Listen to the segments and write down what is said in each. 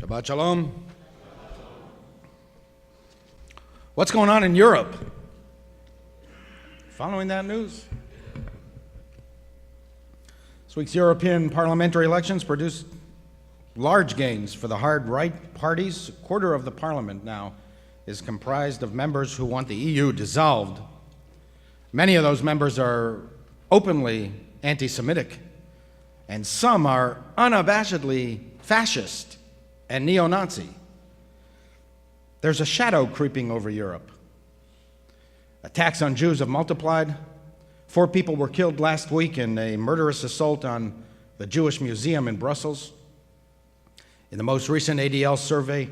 Shabbat Shalom. What's going on in Europe? Following that news? This week's European parliamentary elections produced large gains for the hard-right parties. A quarter of the parliament now is comprised of members who want the EU dissolved. Many of those members are openly anti-Semitic, and some are unabashedly fascist and neo-Nazi. There's a shadow creeping over Europe. Attacks on Jews have multiplied. 4 people were killed last week in a murderous assault on the Jewish Museum in Brussels. In the most recent ADL survey,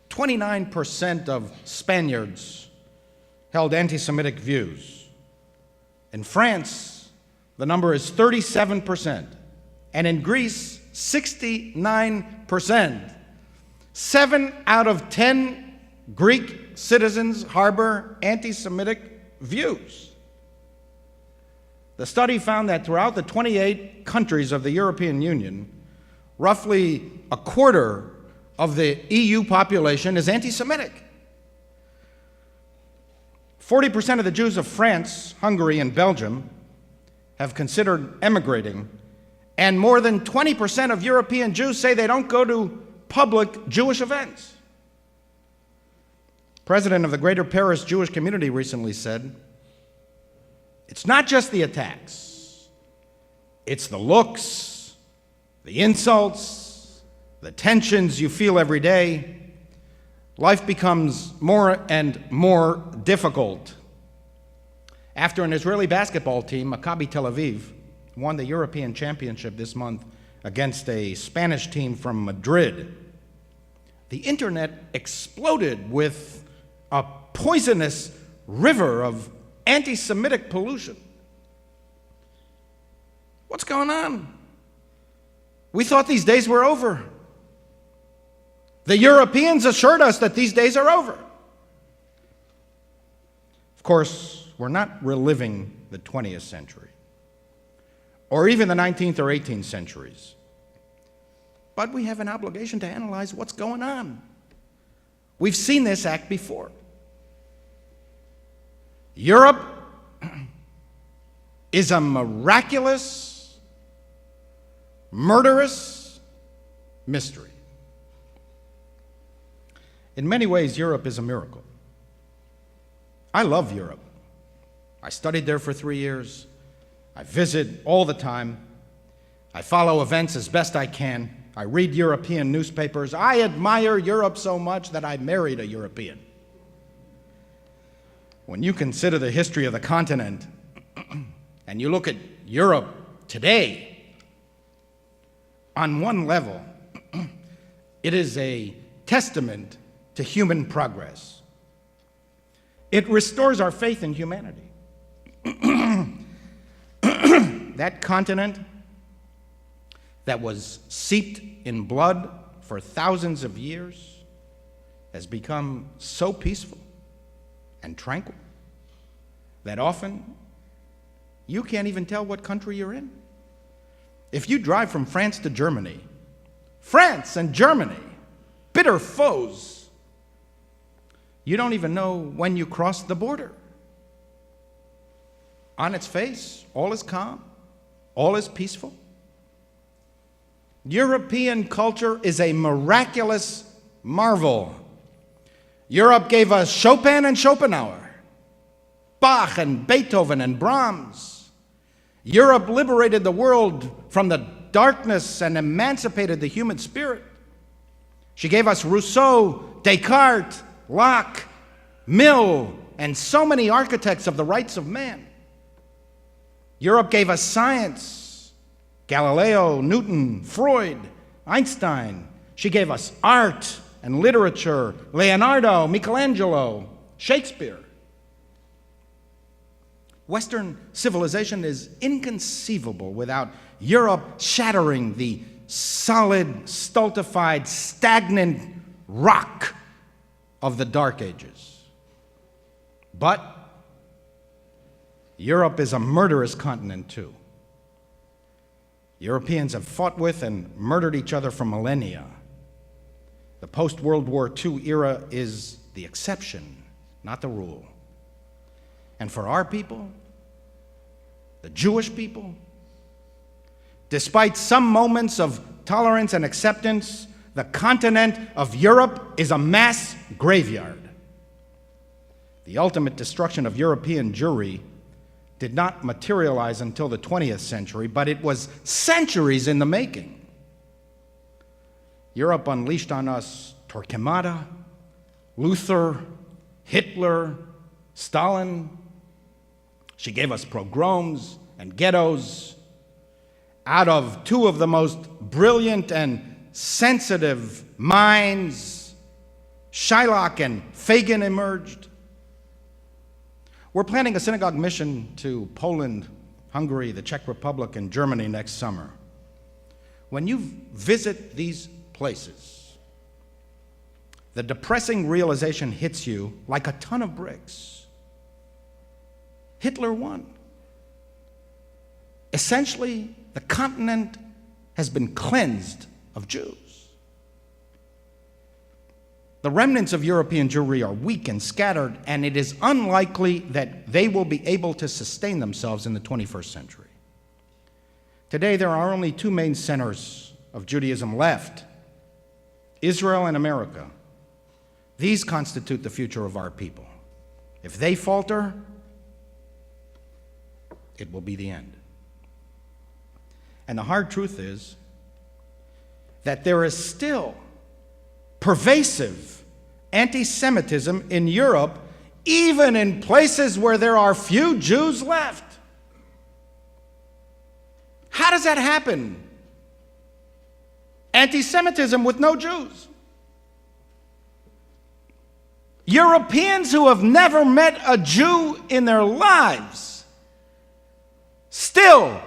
29% of Spaniards held anti-Semitic views. In France, the number is 37%, and in Greece, 69%. 7 out of 10 Greek citizens harbor anti-Semitic views. The study found that throughout the 28 countries of the European Union, roughly a quarter of the EU population is anti-Semitic. 40% of the Jews of France, Hungary, and Belgium have considered emigrating, and more than 20% of European Jews say they don't go to public Jewish events. President of the Greater Paris Jewish Community recently said, "It's not just the attacks, it's the looks, the insults, the tensions you feel every day. Life becomes more and more difficult." After an Israeli basketball team, Maccabi Tel Aviv, won the European Championship this month against a Spanish team from Madrid, the internet exploded with a poisonous river of anti-Semitic pollution. What's going on? We thought these days were over. The Europeans assured us that these days are over. Of course, we're not reliving the 20th century, or even the 19th or 18th centuries. But we have an obligation to analyze what's going on. We've seen this act before. Europe is a miraculous, murderous mystery. In many ways, Europe is a miracle. I love Europe. I studied there for 3 years. I visit all the time. I follow events as best I can. I read European newspapers. I admire Europe so much that I married a European. When you consider the history of the continent and you look at Europe today, on one level, it is a testament to human progress. It restores our faith in humanity. That continent that was seeped in blood for thousands of years has become so peaceful and tranquil that often you can't even tell what country you're in. If you drive from France to Germany, France and Germany, bitter foes, you don't even know when you crossed the border. On its face, all is calm, all is peaceful. European culture is a miraculous marvel. Europe gave us Chopin and Schopenhauer, Bach and Beethoven and Brahms. Europe liberated the world from the darkness and emancipated the human spirit. She gave us Rousseau, Descartes, Locke, Mill, and so many architects of the rights of man. Europe gave us science, Galileo, Newton, Freud, Einstein. She gave us art and literature, Leonardo, Michelangelo, Shakespeare. Western civilization is inconceivable without Europe shattering the solid, stultified, stagnant rock of the Dark Ages. But Europe is a murderous continent too. Europeans have fought with and murdered each other for millennia. The post-World War II era is the exception, not the rule. And for our people, the Jewish people, despite some moments of tolerance and acceptance, the continent of Europe is a mass graveyard. The ultimate destruction of European Jewry did not materialize until the 20th century, but it was centuries in the making. Europe unleashed on us Torquemada, Luther, Hitler, Stalin. She gave us pogroms and ghettos. Out of two of the most brilliant and sensitive minds, Shylock and Fagin emerged. We're planning a synagogue mission to Poland, Hungary, the Czech Republic, and Germany next summer. When you visit these places, the depressing realization hits you like a ton of bricks. Hitler won. Essentially, the continent has been cleansed of Jews. The remnants of European Jewry are weak and scattered, and it is unlikely that they will be able to sustain themselves in the 21st century. Today, there are only two main centers of Judaism left: Israel and America. These constitute the future of our people. If they falter, it will be the end. And the hard truth is that there is still pervasive anti-Semitism in Europe, even in places where there are few Jews left. How does that happen? Anti-Semitism with no Jews. Europeans who have never met a Jew in their lives still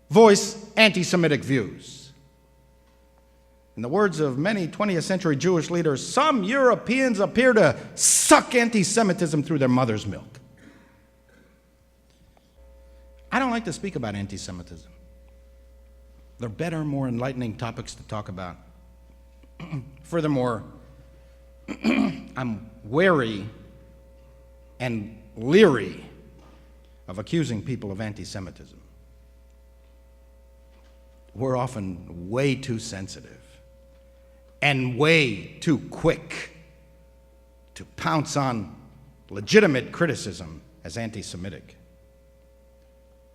voice anti-Semitic views. In the words of many 20th century Jewish leaders, some Europeans appear to suck anti-Semitism through their mother's milk. I don't like to speak about anti-Semitism. There are better, more enlightening topics to talk about. Furthermore, I'm wary and leery of accusing people of anti-Semitism. We're often way too sensitive and way too quick to pounce on legitimate criticism as anti-Semitic.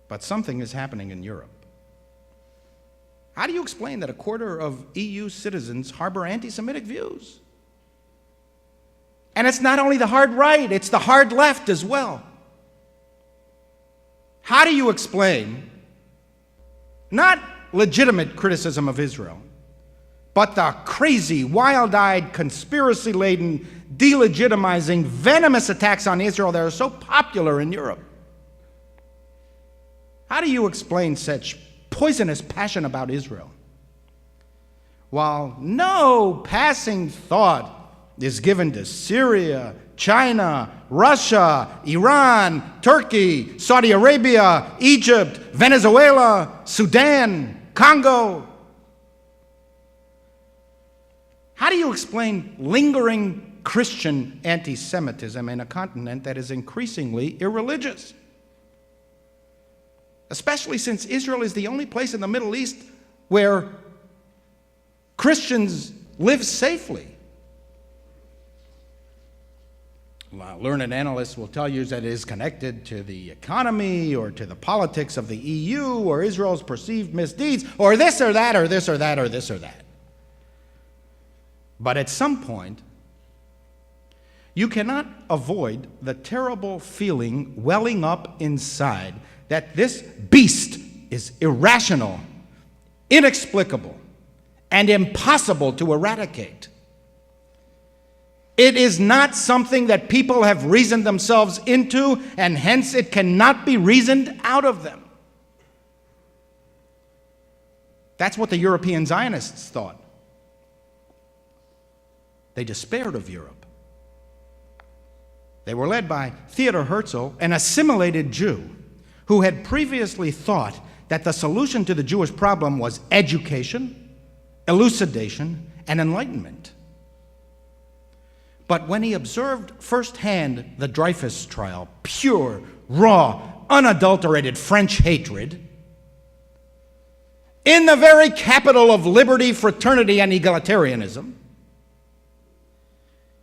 But something is happening in Europe. How do you explain that a quarter of EU citizens harbor anti-Semitic views? And it's not only the hard right, it's the hard left as well. How do you explain not legitimate criticism of Israel, but the crazy, wild-eyed, conspiracy-laden, delegitimizing, venomous attacks on Israel that are so popular in Europe? How do you explain such poisonous passion about Israel, while no passing thought is given to Syria, China, Russia, Iran, Turkey, Saudi Arabia, Egypt, Venezuela, Sudan, Congo? How do you explain lingering Christian anti-Semitism in a continent that is increasingly irreligious? Especially since Israel is the only place in the Middle East where Christians live safely. Learned analysts will tell you that it is connected to the economy or to the politics of the EU or Israel's perceived misdeeds or this or that or this or that or this or that. But at some point, you cannot avoid the terrible feeling welling up inside that this beast is irrational, inexplicable, and impossible to eradicate. It is not something that people have reasoned themselves into, and hence it cannot be reasoned out of them. That's what the European Zionists thought. They despaired of Europe. They were led by Theodor Herzl, an assimilated Jew, who had previously thought that the solution to the Jewish problem was education, elucidation, and Enlightenment. But when he observed firsthand the Dreyfus trial, pure, raw, unadulterated French hatred, in the very capital of liberty, fraternity, and egalitarianism,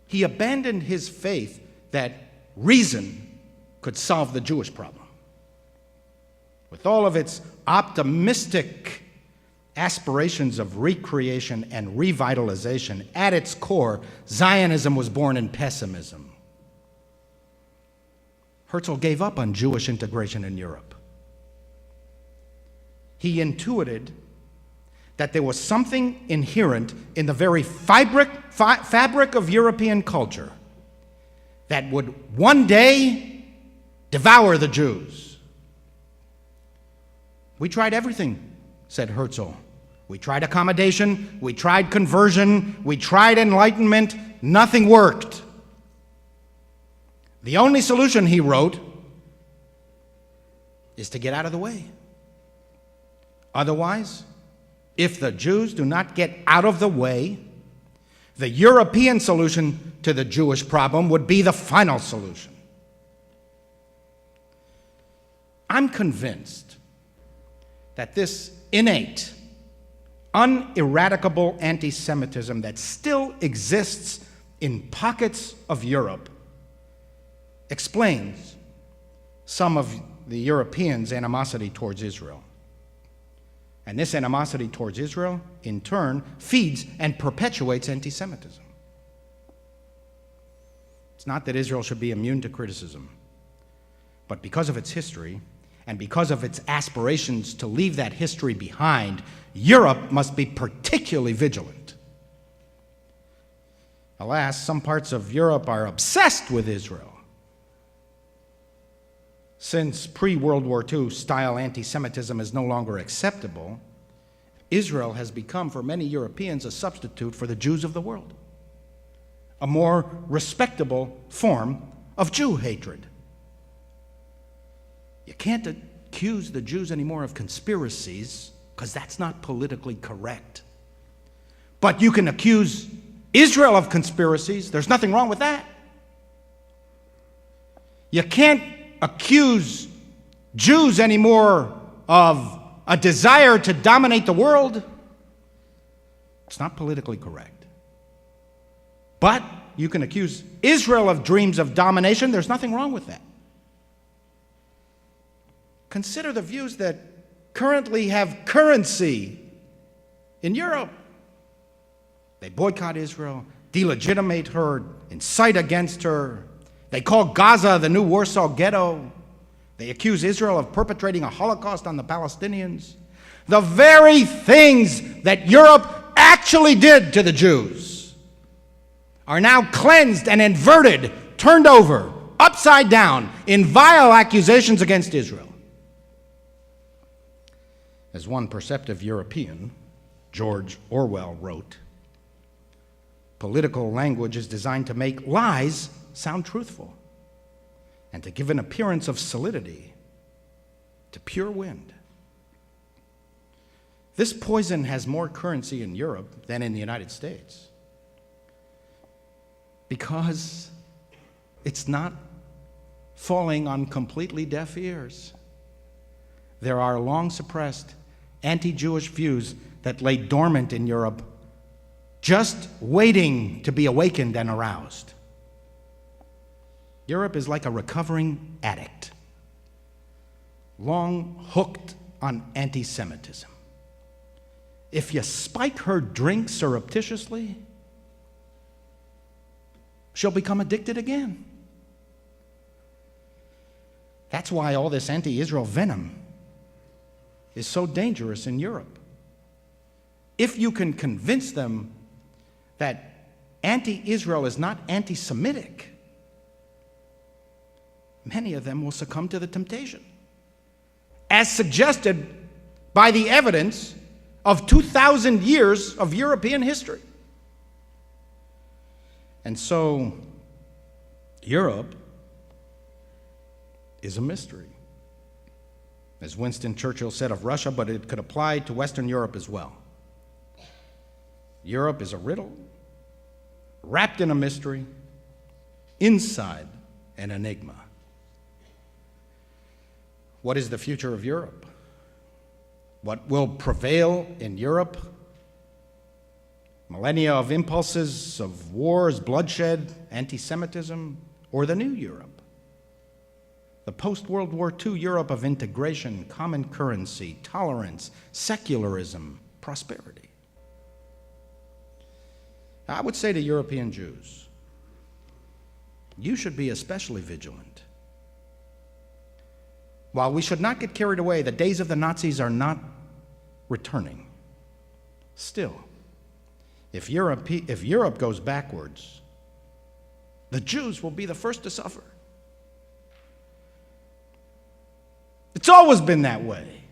he abandoned his faith that reason could solve the Jewish problem. With all of its optimistic aspirations of recreation and revitalization, at its core, Zionism was born in pessimism. Herzl gave up on Jewish integration in Europe. He intuited that there was something inherent in the very fabric of European culture that would one day devour the Jews. We tried everything, said Herzl. We tried accommodation, we tried conversion, we tried enlightenment, nothing worked. The only solution, he wrote, is to get out of the way. Otherwise, if the Jews do not get out of the way, the European solution to the Jewish problem would be the final solution. I'm convinced that this innate, uneradicable anti-Semitism that still exists in pockets of Europe explains some of the Europeans' animosity towards Israel. And this animosity towards Israel, in turn, feeds and perpetuates anti-Semitism. It's not that Israel should be immune to criticism, but because of its history and because of its aspirations to leave that history behind, Europe must be particularly vigilant. Alas, some parts of Europe are obsessed with Israel. Since pre-World War II style anti-Semitism is no longer acceptable, Israel has become, for many Europeans, a substitute for the Jews of the world, a more respectable form of Jew hatred. You can't accuse the Jews anymore of conspiracies because that's not politically correct. But you can accuse Israel of conspiracies. There's nothing wrong with that. You can't accuse Jews anymore of a desire to dominate the world. It's not politically correct. But you can accuse Israel of dreams of domination. There's nothing wrong with that. Consider the views that currently have currency in Europe. They boycott Israel, delegitimate her, incite against her. They call Gaza the new Warsaw Ghetto. They accuse Israel of perpetrating a Holocaust on the Palestinians. The very things that Europe actually did to the Jews are now cleansed and inverted, turned over, upside down, in vile accusations against Israel. As one perceptive European, George Orwell, wrote, political language is designed to make lies sound truthful and to give an appearance of solidity to pure wind. This poison has more currency in Europe than in the United States because it's not falling on completely deaf ears. There are long suppressed anti-Jewish views that lay dormant in Europe, just waiting to be awakened and aroused. Europe is like a recovering addict, long hooked on anti-Semitism. If you spike her drink surreptitiously, she'll become addicted again. That's why all this anti-Israel venom is so dangerous in Europe. If you can convince them that anti-Israel is not anti-Semitic, many of them will succumb to the temptation, as suggested by the evidence of 2,000 years of European history. And so, Europe is a mystery, as Winston Churchill said of Russia, but it could apply to Western Europe as well. Europe is a riddle, wrapped in a mystery, inside an enigma. What is the future of Europe? What will prevail in Europe? Millennia of impulses, of wars, bloodshed, anti-Semitism, or the new Europe? The post-World War II Europe of integration, common currency, tolerance, secularism, prosperity. I would say to European Jews, you should be especially vigilant. While we should not get carried away, the days of the Nazis are not returning. Still, if Europe goes backwards, the Jews will be the first to suffer. It's always been that way.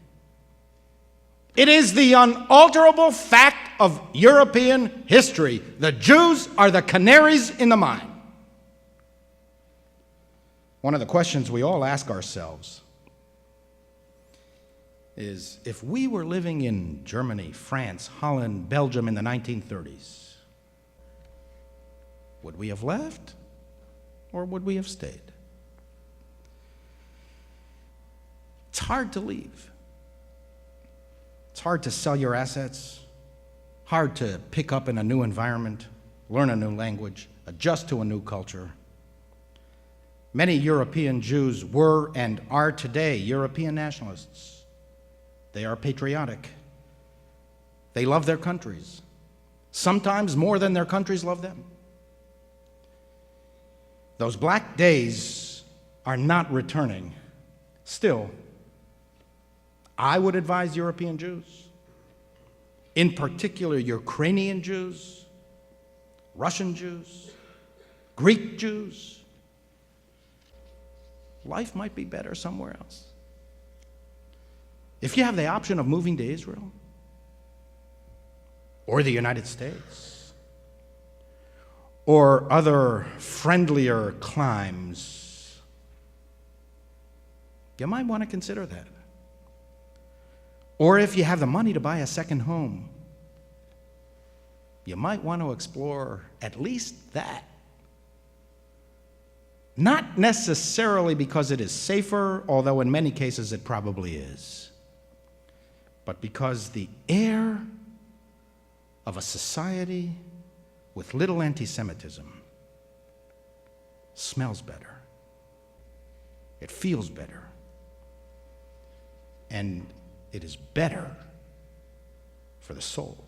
It is the unalterable fact of European history. The Jews are the canaries in the mine. One of the questions we all ask ourselves is, if we were living in Germany, France, Holland, Belgium in the 1930s, would we have left or would we have stayed? It's hard to leave. It's hard to sell your assets, hard to pick up in a new environment, learn a new language, adjust to a new culture. Many European Jews were and are today European nationalists. They are patriotic. They love their countries, sometimes more than their countries love them. Those black days are not returning. Still, I would advise European Jews, in particular Ukrainian Jews, Russian Jews, Greek Jews, life might be better somewhere else. If you have the option of moving to Israel or the United States or other friendlier climes, you might want to consider that. Or if you have the money to buy a second home, you might want to explore at least that. Not necessarily because it is safer, although in many cases it probably is, but because the air of a society with little anti-Semitism smells better. It feels better. And it is better for the soul.